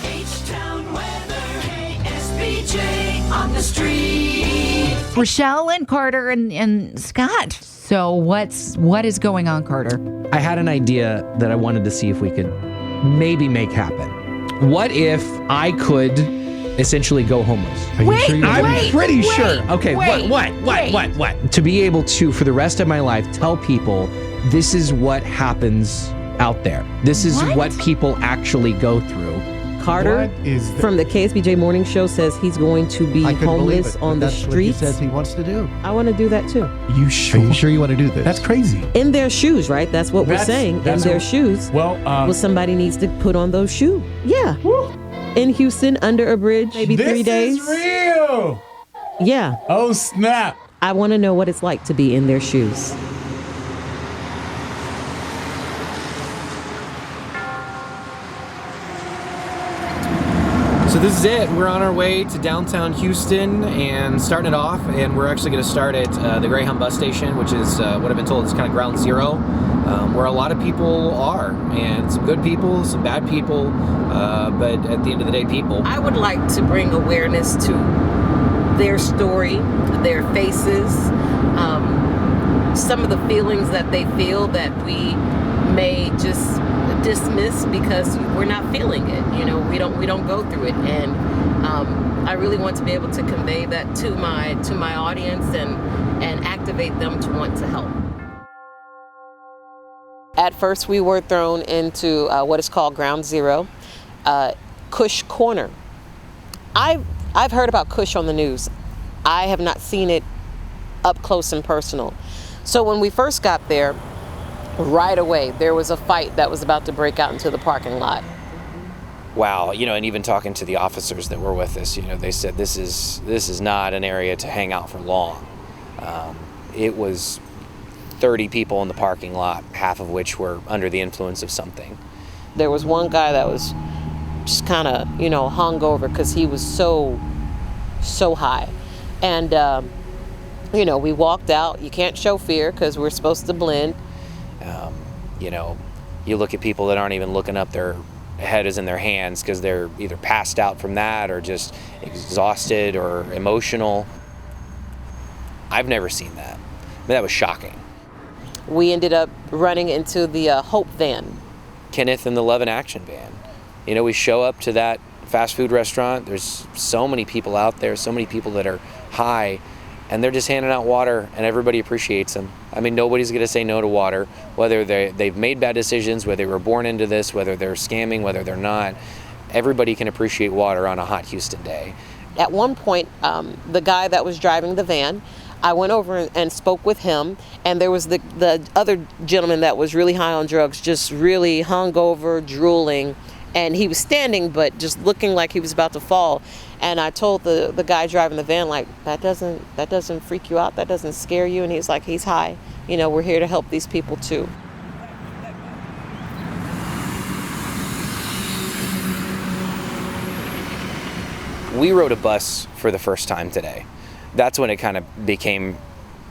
H-Town weather, KSBJ on the street. Rochelle and Carter and Scott. So what is going on, Carter? I had an idea that I wanted to see if we could maybe make happen. What if I could essentially go homeless? Are you sure I'm pretty sure. Okay, wait. what? To be able to, for the rest of my life, tell people this is what happens out there. This is what people actually go through. Carter from the KSBJ Morning Show says he's going to be homeless on the streets. That's what he says he wants to do. I want to do that too. You sure? Are you sure you want to do this? That's crazy. In their shoes, right? That's what we're saying. In their shoes. Well, somebody needs to put on those shoes. Yeah. Woo. In Houston, under a bridge, maybe 3 days. This is real. Yeah. Oh, snap. I want to know what it's like to be in their shoes. So this is it. We're on our way to downtown Houston and starting it off, and we're actually going to start at the Greyhound bus station, which is what I've been told is kind of ground zero, where a lot of people are, and some good people, some bad people, but at the end of the day, people. I would like to bring awareness to their story, their faces, some of the feelings that they feel that we may just dismiss because we're not feeling it. You know, we don't go through it, and I really want to be able to convey that to my audience and activate them to want to help. At first, we were thrown into what is called Ground Zero, Kush Corner. I've heard about Kush on the news. I have not seen it up close and personal. So when we first got there, right away, there was a fight that was about to break out into the parking lot. Wow, and even talking to the officers that were with us, they said this is not an area to hang out for long. It was 30 people in the parking lot, half of which were under the influence of something. There was one guy that was just kind of, hung over because he was so high. And, we walked out. You can't show fear because we're supposed to blend. You look at people that aren't even looking up, their head is in their hands because they're either passed out from that or just exhausted or emotional. I've never seen that. That was shocking. We ended up running into the Hope van. Kenneth and the Love in Action van. We show up to that fast food restaurant. There's so many people out there, so many people that are high, and they're just handing out water, and everybody appreciates them. I mean, nobody's going to say no to water, whether they've made bad decisions, whether they were born into this, whether they're scamming, whether they're not. Everybody can appreciate water on a hot Houston day. At one point, the guy that was driving the van, I went over and spoke with him, and there was the other gentleman that was really high on drugs, just really hungover, drooling, and he was standing but just looking like he was about to fall. And I told the guy driving the van, like, that doesn't freak you out, that doesn't scare you? And he's like, he's high. We're here to help these people too. We rode a bus for the first time today. That's when it kind of became,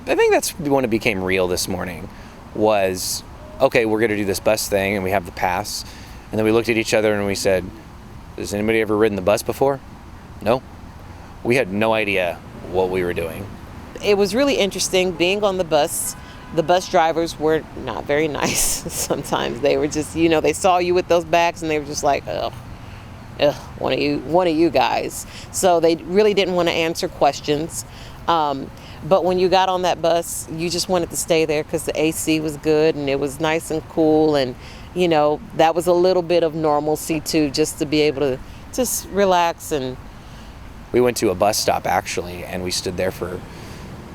I think that's when it became real this morning, was, okay, we're gonna do this bus thing and we have the pass. And then we looked at each other and we said, has anybody ever ridden the bus before? No. We had no idea what we were doing. It was really interesting being on the bus. The bus drivers were not very nice sometimes. They were just, they saw you with those bags and they were just like, ugh, one of you guys. So they really didn't want to answer questions. But when you got on that bus, you just wanted to stay there because the AC was good and it was nice and cool. And, that was a little bit of normalcy too, just to be able to just relax. And we went to a bus stop actually, and we stood there for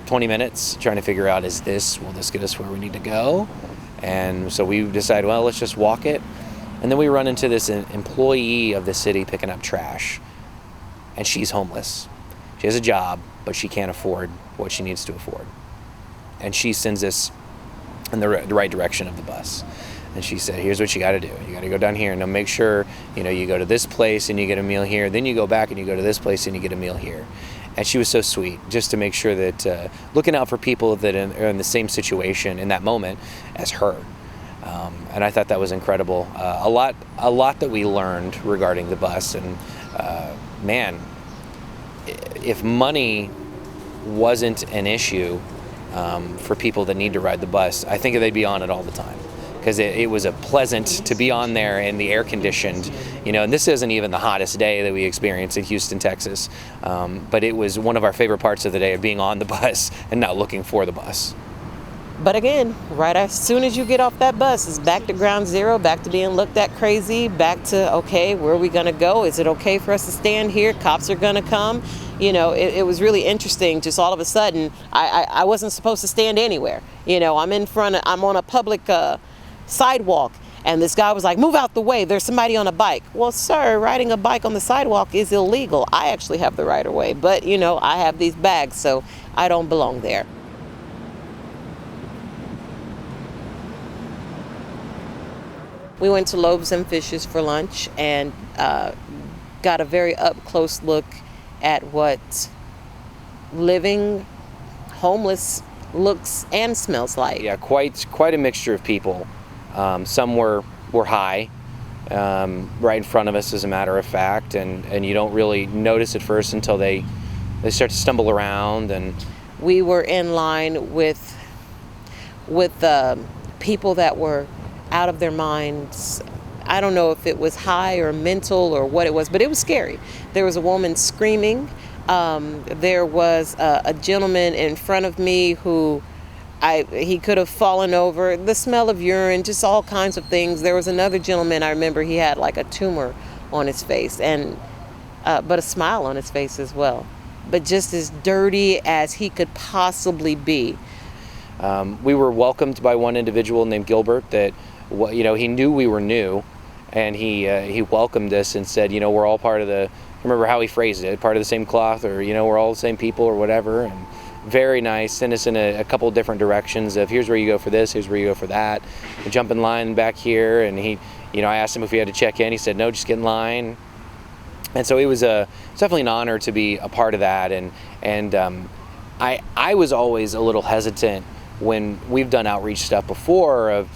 20 minutes trying to figure out, will this get us where we need to go? And so we decided, well, let's just walk it. And then we run into this employee of the city picking up trash, and she's homeless. She has a job, but she can't afford what she needs to afford. And she sends us in the right direction of the bus. And she said, here's what you got to do. You got to go down here and make sure, you go to this place and you get a meal here. Then you go back and you go to this place and you get a meal here. And she was so sweet, just to make sure that looking out for people that are in the same situation in that moment as her. And I thought that was incredible. A lot that we learned regarding the bus. And man, if money wasn't an issue for people that need to ride the bus, I think they'd be on it all the time. Because it was a pleasant to be on there in the air conditioned, and this isn't even the hottest day that we experienced in Houston, Texas. But it was one of our favorite parts of the day, of being on the bus and not looking for the bus. But again, right as soon as you get off that bus, it's back to ground zero, back to being looked at crazy, back to, okay, where are we going to go? Is it okay for us to stand here? Cops are going to come. It was really interesting. Just all of a sudden, I wasn't supposed to stand anywhere. I'm on a public sidewalk, and this guy was like, move out the way, there's somebody on a bike. Well, sir, riding a bike on the sidewalk is illegal. I actually have the right of way, but I have these bags, so I don't belong there. We went to Loaves and Fishes for lunch and got a very up close look at what living homeless looks and smells like. Yeah, quite a mixture of people. Some were high, right in front of us, as a matter of fact, and you don't really notice at first until they start to stumble around. And we were in line with people that were out of their minds. I don't know if it was high or mental or what it was, but it was scary. There was a woman screaming. There was a gentleman in front of me who he could have fallen over. The smell of urine, just all kinds of things. There was another gentleman, I remember, he had like a tumor on his face, and but a smile on his face as well. But just as dirty as he could possibly be. We were welcomed by one individual named Gilbert that, he knew we were new, and he welcomed us and said, we're all part of the, I remember how he phrased it, part of the same cloth, or, we're all the same people, or whatever. And very nice. Sent us in a couple different directions of, here's where you go for this, here's where you go for that. We jump in line back here, and he, I asked him if we had to check in. He said, no, just get in line. And so it was definitely an honor to be a part of that. And I was always a little hesitant when we've done outreach stuff before of,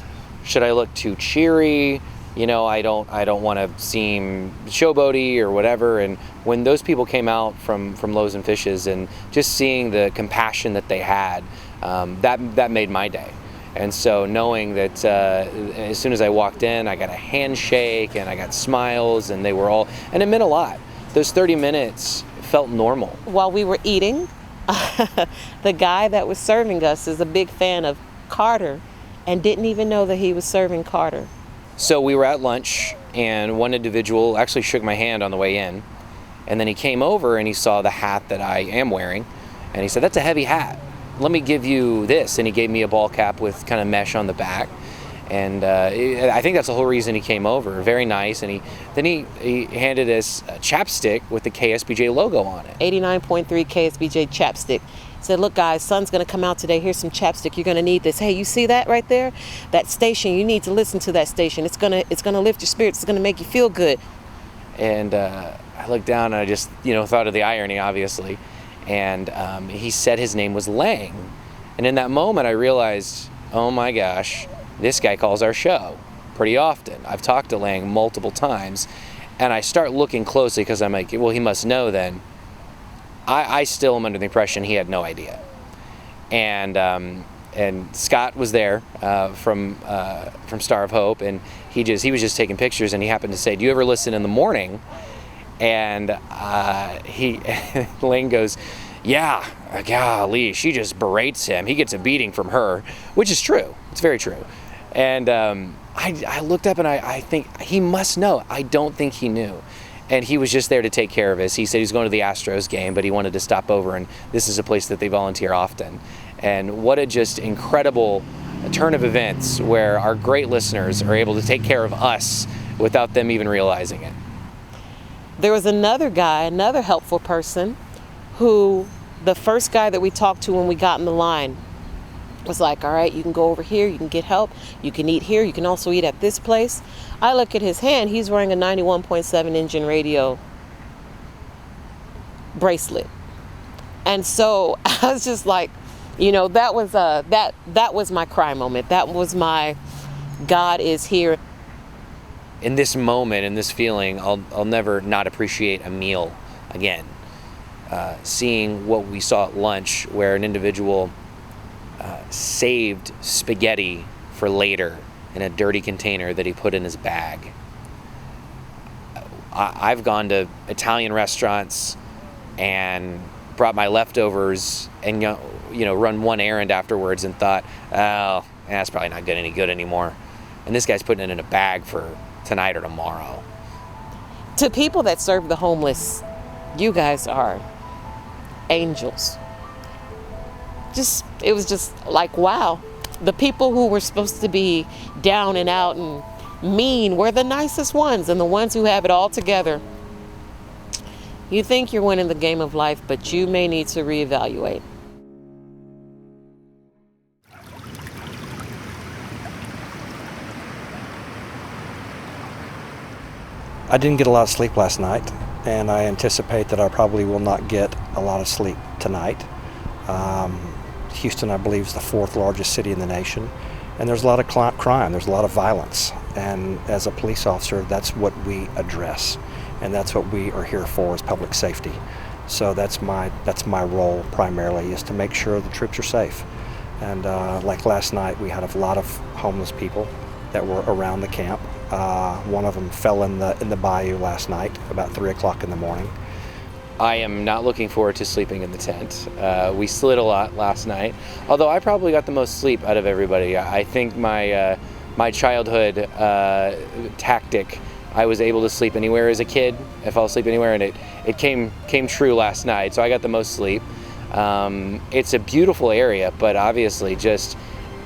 should I look too cheery? I don't want to seem showboaty or whatever. And when those people came out from Loaves and Fishes, and just seeing the compassion that they had, that made my day. And so knowing that as soon as I walked in, I got a handshake and I got smiles, and they were all, and it meant a lot. Those 30 minutes felt normal. While we were eating, the guy that was serving us is a big fan of Carter and didn't even know that he was serving Carter. So we were at lunch, and one individual actually shook my hand on the way in, and then he came over and he saw the hat that I am wearing, and he said, that's a heavy hat. Let me give you this. And he gave me a ball cap with kind of mesh on the back. And I think that's the whole reason he came over. Very nice. And he handed us a chapstick with the KSBJ logo on it. 89.3 KSBJ chapstick. Said, look guys, sun's gonna come out today. Here's some chapstick. You're gonna need this. Hey, you see that right there? That station, you need to listen to that station. It's gonna lift your spirits. It's gonna make you feel good. And I looked down and I just, thought of the irony, obviously. And he said his name was Lang. And in that moment, I realized, oh my gosh, this guy calls our show pretty often. I've talked to Lang multiple times. And I start looking closely because I'm like, well, he must know then. I still am under the impression he had no idea. And Scott was there from Star of Hope, and he was just taking pictures, and he happened to say, do you ever listen in the morning? And Lane goes, yeah, golly, she just berates him. He gets a beating from her, which is true. It's very true. And I looked up and I think he must know. I don't think he knew. And he was just there to take care of us. He said he's going to the Astros game, but he wanted to stop over, and this is a place that they volunteer often. And what a just incredible turn of events where our great listeners are able to take care of us without them even realizing it. There was another guy, another helpful person, who the first guy that we talked to when we got in the line was like, all right, you can go over here, you can get help, you can eat here, you can also eat at this place. I look at his hand, he's wearing a 91.7 engine radio bracelet. And so I was just like, that was my cry moment. That was my God is here. In this moment, in this feeling, I'll never not appreciate a meal again. Seeing what we saw at lunch, where an individual saved spaghetti for later in a dirty container that he put in his bag. I've gone to Italian restaurants and brought my leftovers and run one errand afterwards and thought, oh, that's probably not any good anymore. And this guy's putting it in a bag for tonight or tomorrow. To people that serve the homeless, you guys are angels. It was just like, wow. The people who were supposed to be down and out and mean were the nicest ones, and the ones who have it all together. You think you're winning the game of life, but you may need to reevaluate. I didn't get a lot of sleep last night, and I anticipate that I probably will not get a lot of sleep tonight. Houston, I believe, is the 4th largest city in the nation, and there's a lot of crime, there's a lot of violence, and as a police officer, that's what we address, and that's what we are here for, is public safety. So that's my role primarily, is to make sure the troops are safe. And like last night, we had a lot of homeless people that were around the camp. One of them fell in the bayou last night, about 3 o'clock in the morning. I am not looking forward to sleeping in the tent. We slid a lot last night, although I probably got the most sleep out of everybody. I think my childhood tactic, I was able to sleep anywhere as a kid. I fell asleep anywhere, and it came true last night, so I got the most sleep. It's a beautiful area, but obviously just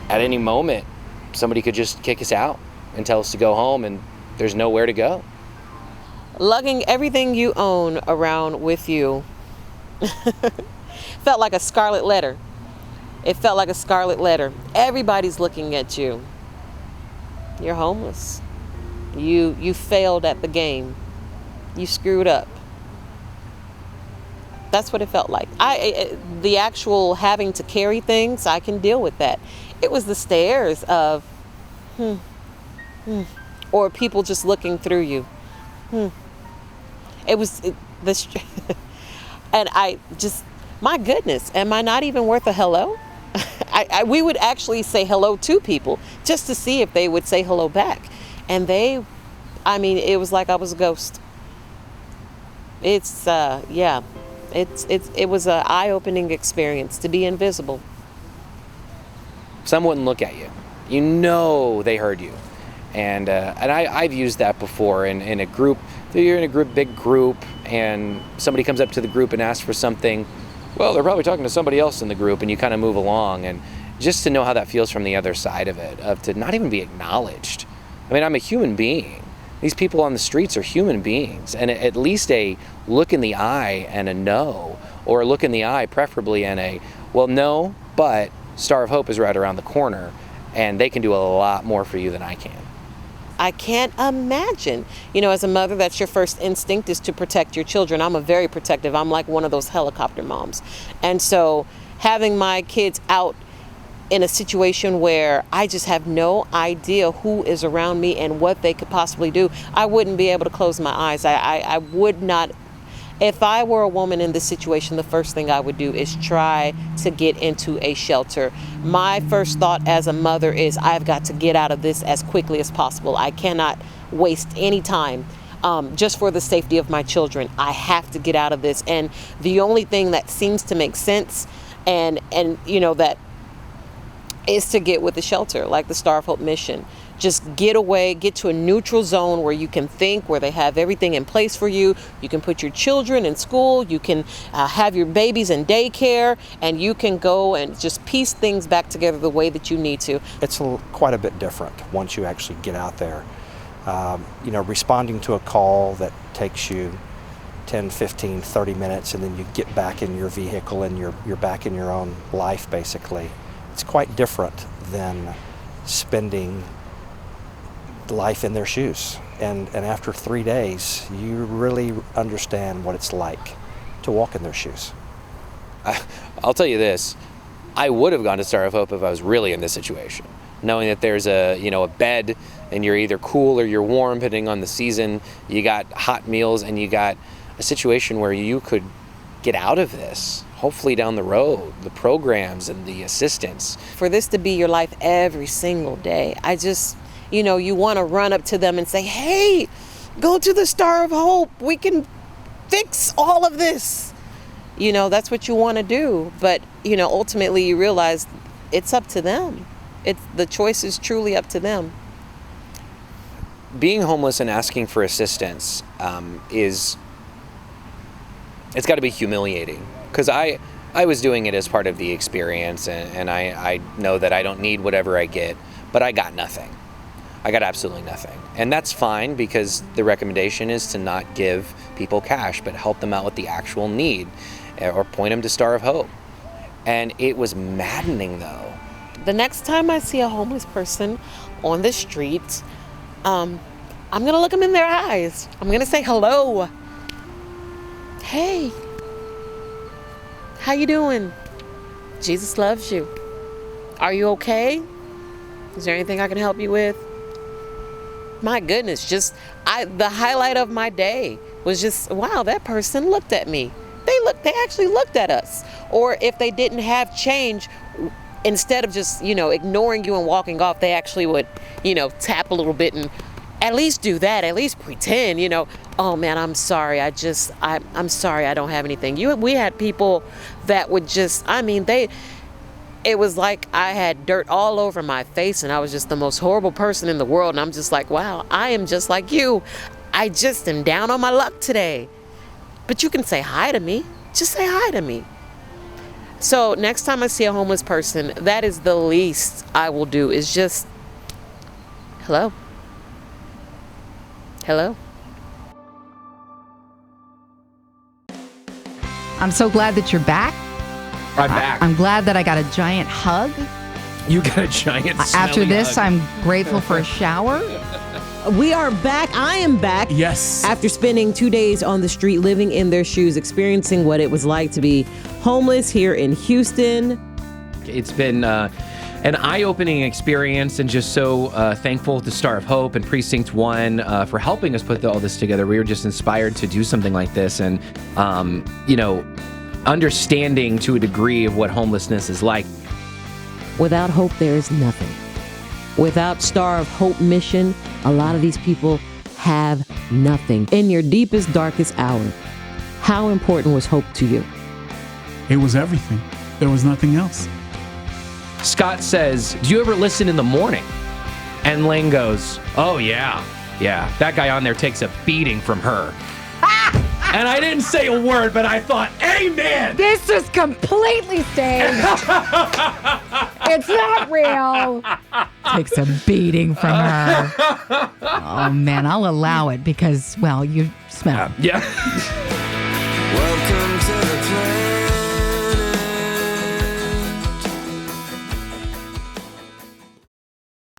at any moment, somebody could just kick us out and tell us to go home, and there's nowhere to go. Lugging everything you own around with you felt like a scarlet letter. It felt like a scarlet letter. Everybody's looking at you. You're homeless. You failed at the game. You screwed up. That's what it felt like. The actual having to carry things, I can deal with that. It was the stares of, or people just looking through you. It was this, and I just, my goodness, am I not even worth a hello? We would actually say hello to people just to see if they would say hello back. And it was like I was a ghost. It was an eye-opening experience to be invisible. Some wouldn't look at you. They heard you. And I've used that before in a group. You're in a big group, and somebody comes up to the group and asks for something. Well, they're probably talking to somebody else in the group, and you kind of move along. And just to know how that feels from the other side of it, of to not even be acknowledged. I mean, I'm a human being. These people on the streets are human beings, and at least a look in the eye and a no, or a look in the eye preferably and a, well, no, but Star of Hope is right around the corner, and they can do a lot more for you than I can. I can't imagine. As a mother, that's your first instinct, is to protect your children. I'm very protective. I'm like one of those helicopter moms. And so having my kids out in a situation where I just have no idea who is around me and what they could possibly do, I wouldn't be able to close my eyes. I would not. If I were a woman in this situation, the first thing I would do is try to get into a shelter. My first thought as a mother is, I've got to get out of this as quickly as possible. I cannot waste any time just for the safety of my children. I have to get out of this. And the only thing that seems to make sense and that is to get with the shelter, like the Star of Hope mission. Just get away, get to a neutral zone where you can think, where they have everything in place for you. You can put your children in school, you can have your babies in daycare, and you can go and just piece things back together the way that you need to. It's quite a bit different once you actually get out there. Responding to a call that takes you 10, 15, 30 minutes, and then you get back in your vehicle and you're back in your own life, basically. It's quite different than spending life in their shoes. And after 3 days, you really understand what it's like to walk in their shoes. I'll tell you this. I would have gone to Star of Hope if I was really in this situation, knowing that there's a bed and you're either cool or you're warm, depending on the season. You got hot meals and you got a situation where you could get out of this, hopefully down the road, the programs and the assistance. For this to be your life every single day, I just, you want to run up to them and say, hey, go to the Star of Hope. We can fix all of this. That's what you want to do. But, ultimately you realize it's up to them. The choice is truly up to them. Being homeless and asking for assistance it's got to be humiliating, because I was doing it as part of the experience, and I know that I don't need whatever I get, but I got nothing. I got absolutely nothing. And that's fine, because the recommendation is to not give people cash, but help them out with the actual need, or point them to Star of Hope. And it was maddening, though. The next time I see a homeless person on the street, I'm going to look them in their eyes. I'm going to say hello. Hey, how you doing? Jesus loves you. Are you okay? Is there anything I can help you with? My goodness, the highlight of my day was just, wow, that person looked at me. They actually looked at us. Or if they didn't have change, instead of just, ignoring you and walking off, they actually would, tap a little bit and at least do that, at least pretend, oh man, I'm sorry, I'm sorry, I don't have anything. We had people that would just, it was like I had dirt all over my face and I was just the most horrible person in the world. And I'm just like, wow, I am just like you. I just am down on my luck today. But you can say hi to me. Just say hi to me. So next time I see a homeless person, that is the least I will do, is just, hello. Hello. I'm so glad that you're back. I'm back. I'm glad that I got a giant hug. You got a giant After smelly this, hug. I'm grateful for a shower. We are back. I am back. Yes. After spending 2 days on the street, living in their shoes, experiencing what it was like to be homeless here in Houston. It's been an eye-opening experience, and just so thankful to Star of Hope and Precinct 1 for helping us put all this together. We were just inspired to do something like this, and, understanding to a degree of what homelessness is like. Without hope, there is nothing. Without Star of Hope mission, a lot of these people have nothing. In your deepest, darkest hour, how important was hope to you? It was everything. There was nothing else. Scott says, do you ever listen in the morning? And Lane goes, oh, yeah. That guy on there takes a beating from her. And I didn't say a word, but I thought, amen! This is completely staged. It's not real. Takes a beating from her. Oh, man, I'll allow it because, well, you smell. Yeah.